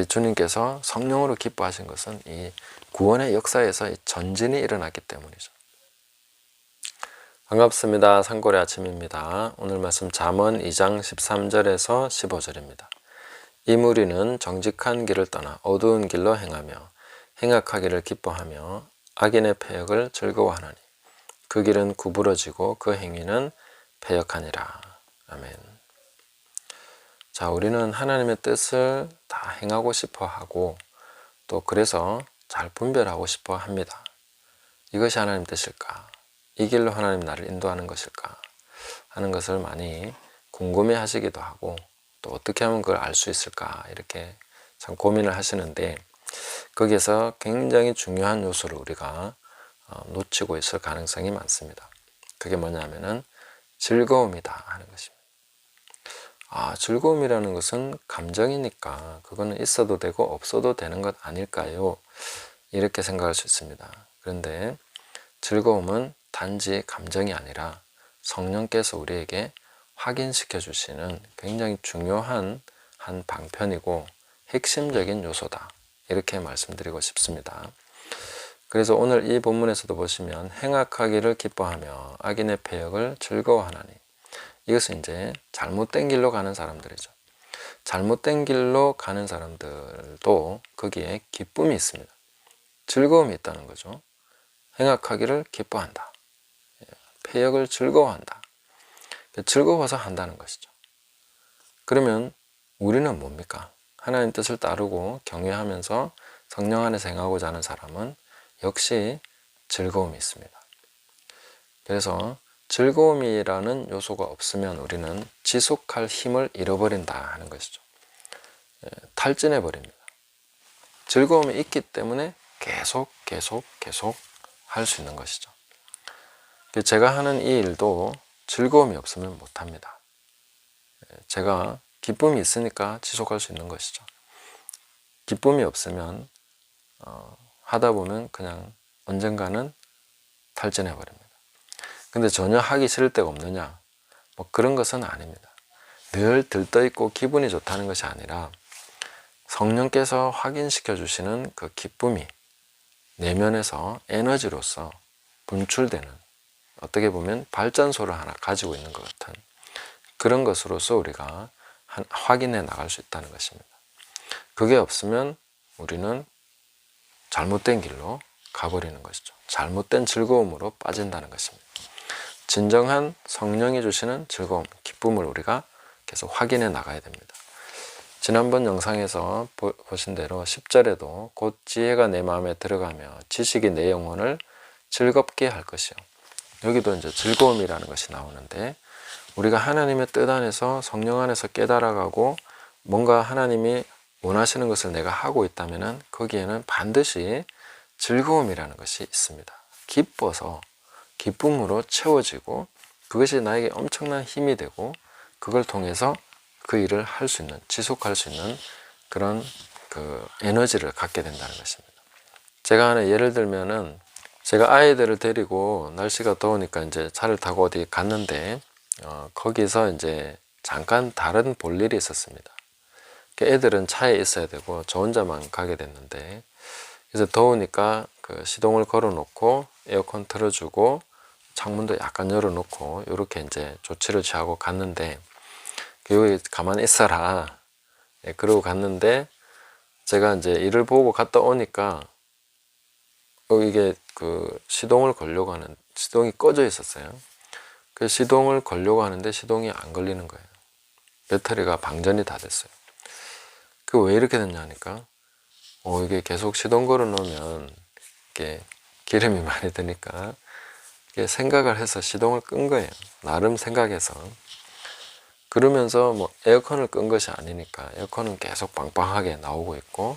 특히 주님께서 성령으로 기뻐하신 것은 이 구원의 역사에서 전진이 일어났기 때문이죠. 반갑습니다. 산골의 아침입니다. 오늘 말씀 잠언 2장 13절에서 15절입니다. 이 무리는 정직한 길을 떠나 어두운 길로 행하며 행악하기를 기뻐하며 악인의 패역을 즐거워하나니 그 길은 구부러지고 그 행위는 패역하니라. 아멘. 자, 우리는 하나님의 뜻을 다 행하고 싶어 하고 또 그래서 잘 분별하고 싶어 합니다. 이것이 하나님 뜻일까? 이 길로 하나님 나를 인도하는 것일까? 하는 것을 많이 궁금해 하시기도 하고 또 어떻게 하면 그걸 알 수 있을까? 이렇게 참 고민을 하시는데 거기에서 굉장히 중요한 요소를 우리가 놓치고 있을 가능성이 많습니다. 그게 뭐냐면은 즐거움이다 하는 것입니다. 즐거움이라는 것은 감정이니까 그거는 있어도 되고 없어도 되는 것 아닐까요? 이렇게 생각할 수 있습니다. 그런데 즐거움은 단지 감정이 아니라 성령께서 우리에게 확인시켜 주시는 굉장히 중요한 한 방편이고 핵심적인 요소다. 이렇게 말씀드리고 싶습니다. 그래서 오늘 이 본문에서도 보시면 행악하기를 기뻐하며 악인의 패역을 즐거워하나니 이것은 이제 잘못된 길로 가는 사람들이죠. 잘못된 길로 가는 사람들도 거기에 기쁨이 있습니다. 즐거움이 있다는 거죠. 행악하기를 기뻐한다. 패역을 즐거워한다. 즐거워서 한다는 것이죠. 그러면 우리는 뭡니까? 하나님 뜻을 따르고 경외하면서 성령 안에서 행하고자 하는 사람은 역시 즐거움이 있습니다. 그래서 즐거움이라는 요소가 없으면 우리는 지속할 힘을 잃어버린다 하는 것이죠. 탈진해 버립니다. 즐거움이 있기 때문에 계속 할 수 있는 것이죠. 제가 하는 이 일도 즐거움이 없으면 못합니다. 제가 기쁨이 있으니까 지속할 수 있는 것이죠. 기쁨이 없으면 하다 보면 그냥 언젠가는 탈진해 버립니다. 근데 전혀 하기 싫을 때가 없느냐? 뭐 그런 것은 아닙니다. 늘 들떠있고 기분이 좋다는 것이 아니라 성령께서 확인시켜 주시는 그 기쁨이 내면에서 에너지로서 분출되는 어떻게 보면 발전소를 하나 가지고 있는 것 같은 그런 것으로서 우리가 확인해 나갈 수 있다는 것입니다. 그게 없으면 우리는 잘못된 길로 가버리는 것이죠. 잘못된 즐거움으로 빠진다는 것입니다. 진정한 성령이 주시는 즐거움, 기쁨을 우리가 계속 확인해 나가야 됩니다. 지난번 영상에서 보신 대로 10절에도 곧 지혜가 내 마음에 들어가며 지식이 내 영혼을 즐겁게 할 것이요. 여기도 이제 즐거움이라는 것이 나오는데 우리가 하나님의 뜻 안에서 성령 안에서 깨달아가고 뭔가 하나님이 원하시는 것을 내가 하고 있다면 거기에는 반드시 즐거움이라는 것이 있습니다. 기뻐서 기쁨으로 채워지고 그것이 나에게 엄청난 힘이 되고 그걸 통해서 그 일을 할 수 있는, 지속할 수 있는 그런 그 에너지를 갖게 된다는 것입니다. 제가 하나 예를 들면은 제가 아이들을 데리고 날씨가 더우니까 이제 차를 타고 어디 갔는데 거기서 이제 잠깐 다른 볼 일이 있었습니다. 애들은 차에 있어야 되고 저 혼자만 가게 됐는데 그래서 더우니까 그 시동을 걸어 놓고 에어컨 틀어주고 창문도 약간 열어 놓고 이렇게 이제 조치를 취하고 갔는데 여기 가만히 있어라. 그러고 갔는데 제가 이제 일을 보고 갔다 오니까 이게 그 시동을 걸려고 하는 시동이 꺼져 있었어요. 그 시동을 걸려고 하는데 시동이 안 걸리는 거예요. 배터리가 방전이 다 됐어요. 그 왜 이렇게 됐냐니까 이게 계속 시동 걸어 놓으면 이게 기름이 많이 드니까 이게 생각을 해서 시동을 끈 거예요. 나름 생각해서. 그러면서 뭐 에어컨을 끈 것이 아니니까 에어컨은 계속 빵빵하게 나오고 있고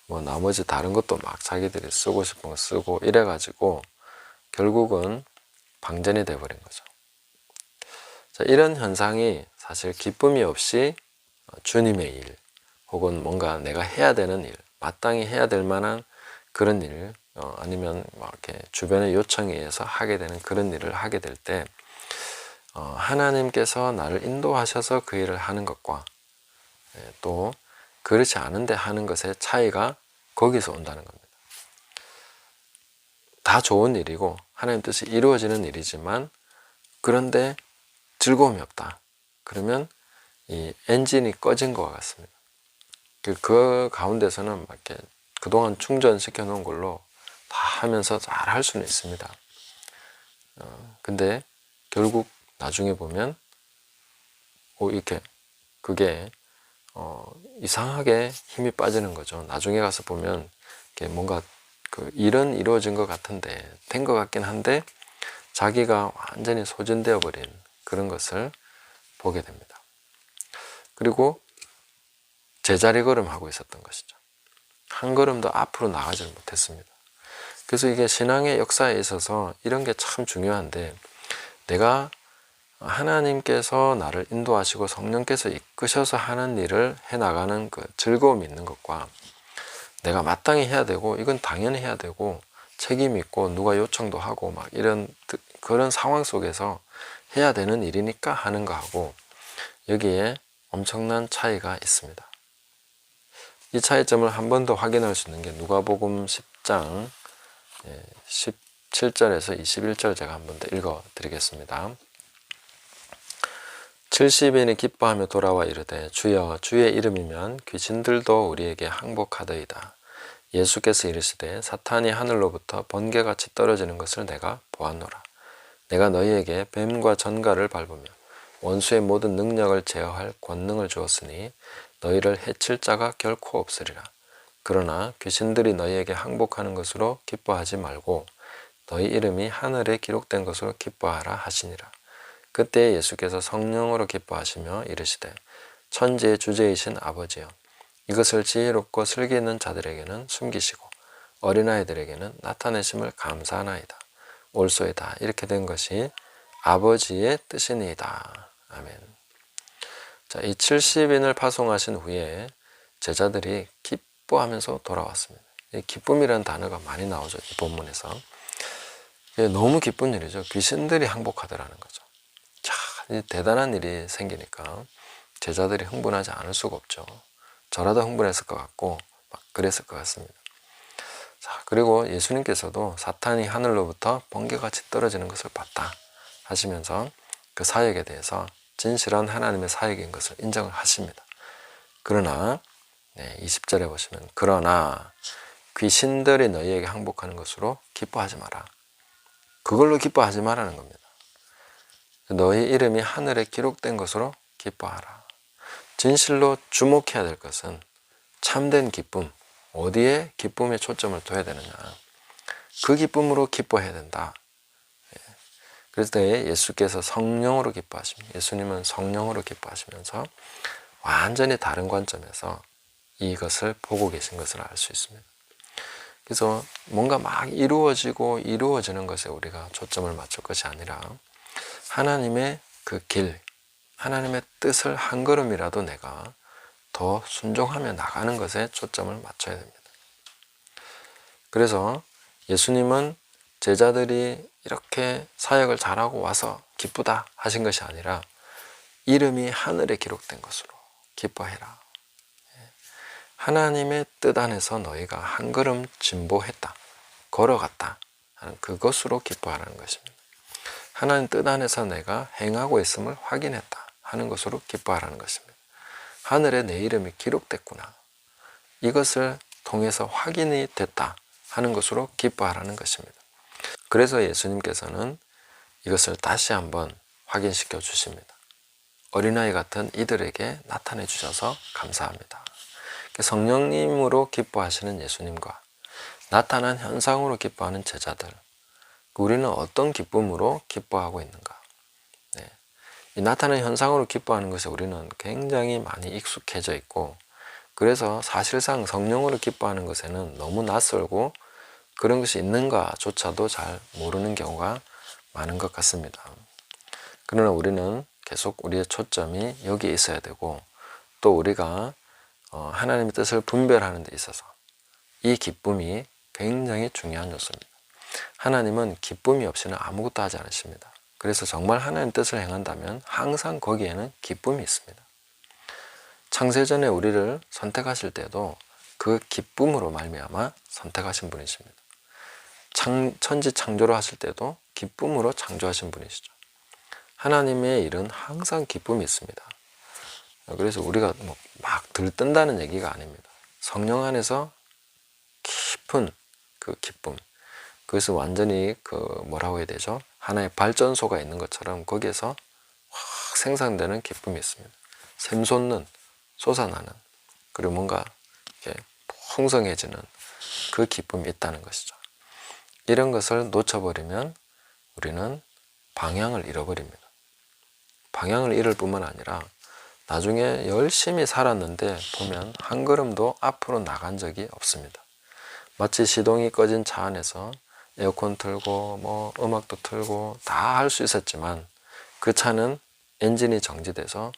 뭐 나머지 다른 것도 막 자기들이 쓰고 싶은 거 쓰고 이래가지고 결국은 방전이 돼버린 거죠. 자, 이런 현상이 사실 기쁨이 없이 주님의 일 혹은 뭔가 내가 해야 되는 일, 마땅히 해야 될 만한 그런 일 아니면 막 이렇게 주변의 요청에 의해서 하게 되는 그런 일을 하게 될 때 하나님께서 나를 인도하셔서 그 일을 하는 것과 또 그렇지 않은데 하는 것의 차이가 거기서 온다는 겁니다. 다 좋은 일이고 하나님 뜻이 이루어지는 일이지만 그런데 즐거움이 없다. 그러면 이 엔진이 꺼진 것과 같습니다. 그 가운데서는 막 이렇게 그동안 충전시켜 놓은 걸로 다 하면서 잘 할 수는 있습니다. 근데 결국 나중에 보면 이렇게 그게 이상하게 힘이 빠지는 거죠. 나중에 가서 보면 뭔가 그 일은 이루어진 것 같은데 된 것 같긴 한데 자기가 완전히 소진되어 버린 그런 것을 보게 됩니다. 그리고 제자리 걸음하고 있었던 것이죠. 한 걸음도 앞으로 나가지를 못했습니다. 그래서 이게 신앙의 역사에 있어서 이런 게 참 중요한데, 내가 하나님께서 나를 인도하시고 성령께서 이끄셔서 하는 일을 해나가는 그 즐거움이 있는 것과, 내가 마땅히 해야 되고 이건 당연히 해야 되고 책임 있고 누가 요청도 하고 막 이런 그런 상황 속에서 해야 되는 일이니까 하는 거하고, 여기에 엄청난 차이가 있습니다. 이 차이점을 한 번 더 확인할 수 있는 게 누가복음 10장 17절에서 21절 제가 한 번 더 읽어 드리겠습니다. 70인이 기뻐하며 돌아와 이르되 주여 주의 이름이면 귀신들도 우리에게 항복하더이다. 예수께서 이르시되 사탄이 하늘로부터 번개같이 떨어지는 것을 내가 보았노라. 내가 너희에게 뱀과 전갈을 밟으며 원수의 모든 능력을 제어할 권능을 주었으니 너희를 해칠 자가 결코 없으리라. 그러나 귀신들이 너희에게 항복하는 것으로 기뻐하지 말고 너희 이름이 하늘에 기록된 것으로 기뻐하라 하시니라. 그때 예수께서 성령으로 기뻐하시며 이르시되 천지의 주제이신 아버지여, 이것을 지혜롭고 슬기 있는 자들에게는 숨기시고 어린아이들에게는 나타내심을 감사하나이다. 올소이다. 이렇게 된 것이 아버지의 뜻이니이다. 아멘. 자, 이 70인을 파송하신 후에 제자들이 기뻐하면서 돌아왔습니다. 이 기쁨이라는 단어가 많이 나오죠, 이 본문에서. 너무 기쁜 일이죠. 귀신들이 항복하더라는 거죠. 자, 대단한 일이 생기니까 제자들이 흥분하지 않을 수가 없죠. 저라도 흥분했을 것 같고 막 그랬을 것 같습니다. 자, 그리고 예수님께서도 사탄이 하늘로부터 번개같이 떨어지는 것을 봤다 하시면서 그 사역에 대해서 진실한 하나님의 사역인 것을 인정을 하십니다. 그러나 20절에 보시면 그러나 귀신들이 너희에게 항복하는 것으로 기뻐하지 마라. 그걸로 기뻐하지 말라는 겁니다. 너희 이름이 하늘에 기록된 것으로 기뻐하라. 진실로 주목해야 될 것은 참된 기쁨, 어디에 기쁨의 초점을 둬야 되느냐. 그 기쁨으로 기뻐해야 된다. 그래서 예수께서 성령으로 기뻐하십니다. 예수님은 성령으로 기뻐하시면서 완전히 다른 관점에서 이것을 보고 계신 것을 알 수 있습니다. 그래서 뭔가 막 이루어지는 것에 우리가 초점을 맞출 것이 아니라 하나님의 그 길, 하나님의 뜻을 한 걸음이라도 내가 더 순종하며 나가는 것에 초점을 맞춰야 됩니다. 그래서 예수님은 제자들이 이렇게 사역을 잘하고 와서 기쁘다 하신 것이 아니라 이름이 하늘에 기록된 것으로 기뻐해라. 하나님의 뜻 안에서 너희가 한 걸음 진보했다, 걸어갔다 하는 그것으로 기뻐하라는 것입니다. 하나님 뜻 안에서 내가 행하고 있음을 확인했다 하는 것으로 기뻐하라는 것입니다. 하늘에 내 이름이 기록됐구나, 이것을 통해서 확인이 됐다 하는 것으로 기뻐하라는 것입니다. 그래서 예수님께서는 이것을 다시 한번 확인시켜 주십니다. 어린아이 같은 이들에게 나타내 주셔서 감사합니다. 성령님으로 기뻐하시는 예수님과 나타난 현상으로 기뻐하는 제자들, 우리는 어떤 기쁨으로 기뻐하고 있는가? 이 나타난 현상으로 기뻐하는 것에 우리는 굉장히 많이 익숙해져 있고, 그래서 사실상 성령으로 기뻐하는 것에는 너무 낯설고 그런 것이 있는가조차도 잘 모르는 경우가 많은 것 같습니다. 그러나 우리는 계속 우리의 초점이 여기에 있어야 되고, 또 우리가 하나님의 뜻을 분별하는 데 있어서 이 기쁨이 굉장히 중요한 요소입니다. 하나님은 기쁨이 없이는 아무것도 하지 않으십니다. 그래서 정말 하나님의 뜻을 행한다면 항상 거기에는 기쁨이 있습니다. 창세전에 우리를 선택하실 때도 그 기쁨으로 말미암아 선택하신 분이십니다. 천지 창조를 하실 때도 기쁨으로 창조하신 분이시죠. 하나님의 일은 항상 기쁨이 있습니다. 그래서 우리가 막 들뜬다는 얘기가 아닙니다. 성령 안에서 깊은 그 기쁨, 그것은 완전히 뭐라고 해야 되죠? 하나의 발전소가 있는 것처럼 거기에서 확 생산되는 기쁨이 있습니다. 샘솟는, 솟아나는, 그리고 뭔가 이렇게 풍성해지는 그 기쁨이 있다는 것이죠. 이런 것을 놓쳐버리면 우리는 방향을 잃어버립니다. 방향을 잃을 뿐만 아니라 나중에 열심히 살았는데 보면 한 걸음도 앞으로 나간 적이 없습니다. 마치 시동이 꺼진 차 안에서 에어컨 틀고 뭐 음악도 틀고 다 할 수 있었지만 그 차는 엔진이 정지돼서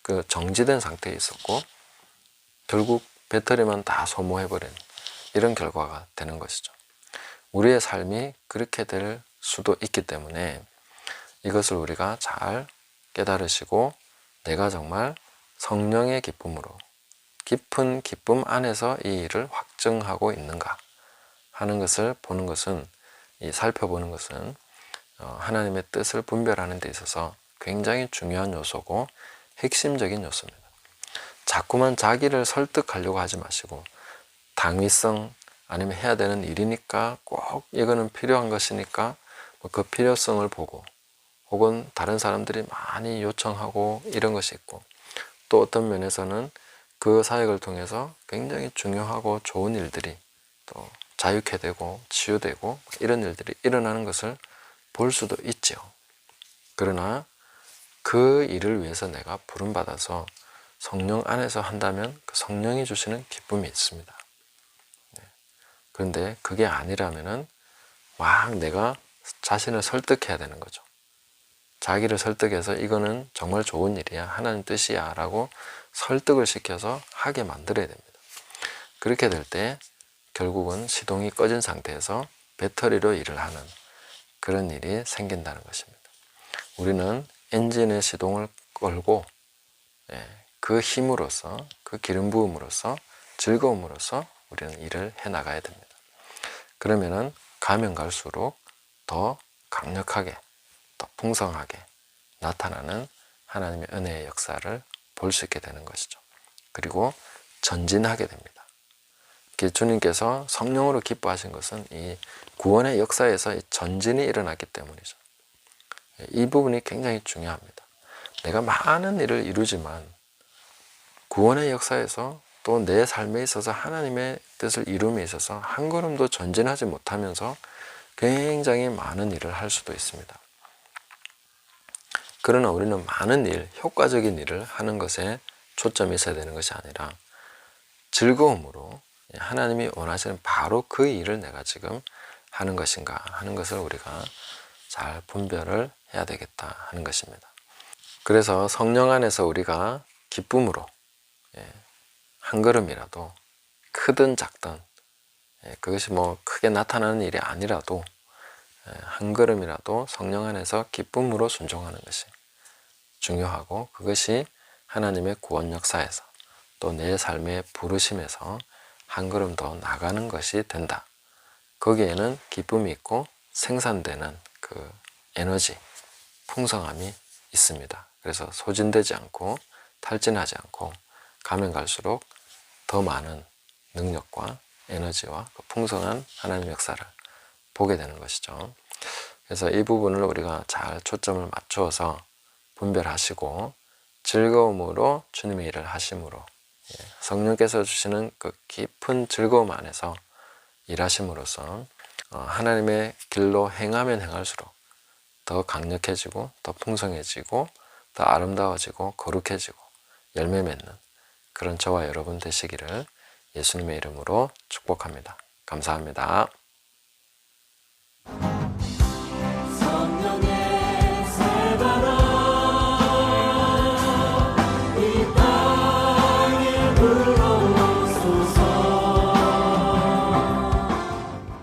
그 정지된 상태에 있었고 결국 배터리만 다 소모해버린 이런 결과가 되는 것이죠. 우리의 삶이 그렇게 될 수도 있기 때문에 이것을 우리가 잘 깨달으시고 내가 정말 성령의 기쁨으로 깊은 기쁨 안에서 이 일을 확증하고 있는가 하는 것을 보는 것은, 살펴보는 것은 하나님의 뜻을 분별하는 데 있어서 굉장히 중요한 요소고 핵심적인 요소입니다. 자꾸만 자기를 설득하려고 하지 마시고 당위성 아니면 해야 되는 일이니까 꼭 이거는 필요한 것이니까 그 필요성을 보고 혹은 다른 사람들이 많이 요청하고 이런 것이 있고 또 어떤 면에서는 그 사역을 통해서 굉장히 중요하고 좋은 일들이 또 자유케 되고 치유되고 이런 일들이 일어나는 것을 볼 수도 있죠. 그러나 그 일을 위해서 내가 부름받아서 성령 안에서 한다면 그 성령이 주시는 기쁨이 있습니다. 그런데 그게 아니라면은 막 내가 자신을 설득해야 되는 거죠. 자기를 설득해서 이거는 정말 좋은 일이야, 하나님 뜻이야 라고 설득을 시켜서 하게 만들어야 됩니다. 그렇게 될 때 결국은 시동이 꺼진 상태에서 배터리로 일을 하는 그런 일이 생긴다는 것입니다. 우리는 엔진의 시동을 걸고 그 힘으로써, 그 기름 부음으로써, 즐거움으로써 우리는 일을 해나가야 됩니다. 그러면은 가면 갈수록 더 강력하게, 더 풍성하게 나타나는 하나님의 은혜의 역사를 볼 수 있게 되는 것이죠. 그리고 전진하게 됩니다. 주님께서 성령으로 기뻐하신 것은 이 구원의 역사에서 이 전진이 일어났기 때문이죠. 이 부분이 굉장히 중요합니다. 내가 많은 일을 이루지만 구원의 역사에서 또 내 삶에 있어서 하나님의 뜻을 이룸에 있어서 한 걸음도 전진하지 못하면서 굉장히 많은 일을 할 수도 있습니다. 그러나 우리는 많은 일, 효과적인 일을 하는 것에 초점이 있어야 되는 것이 아니라 즐거움으로 하나님이 원하시는 바로 그 일을 내가 지금 하는 것인가 하는 것을 우리가 잘 분별을 해야 되겠다 하는 것입니다. 그래서 성령 안에서 우리가 기쁨으로 한 걸음이라도 크든 작든 그것이 뭐 크게 나타나는 일이 아니라도 한 걸음이라도 성령 안에서 기쁨으로 순종하는 것이 중요하고 그것이 하나님의 구원 역사에서 또 내 삶의 부르심에서 한 걸음 더 나가는 것이 된다. 거기에는 기쁨이 있고 생산되는 그 에너지, 풍성함이 있습니다. 그래서 소진되지 않고 탈진하지 않고 가면 갈수록 더 많은 능력과 에너지와 그 풍성한 하나님의 역사를 보게 되는 것이죠. 그래서 이 부분을 우리가 잘 초점을 맞추어서 분별하시고 즐거움으로 주님의 일을 하심으로 성령께서 주시는 그 깊은 즐거움 안에서 일하심으로써 하나님의 길로 행하면 행할수록 더 강력해지고 더 풍성해지고 더 아름다워지고 거룩해지고 열매 맺는 그런 저와 여러분 되시기를 예수님의 이름으로 축복합니다. 감사합니다.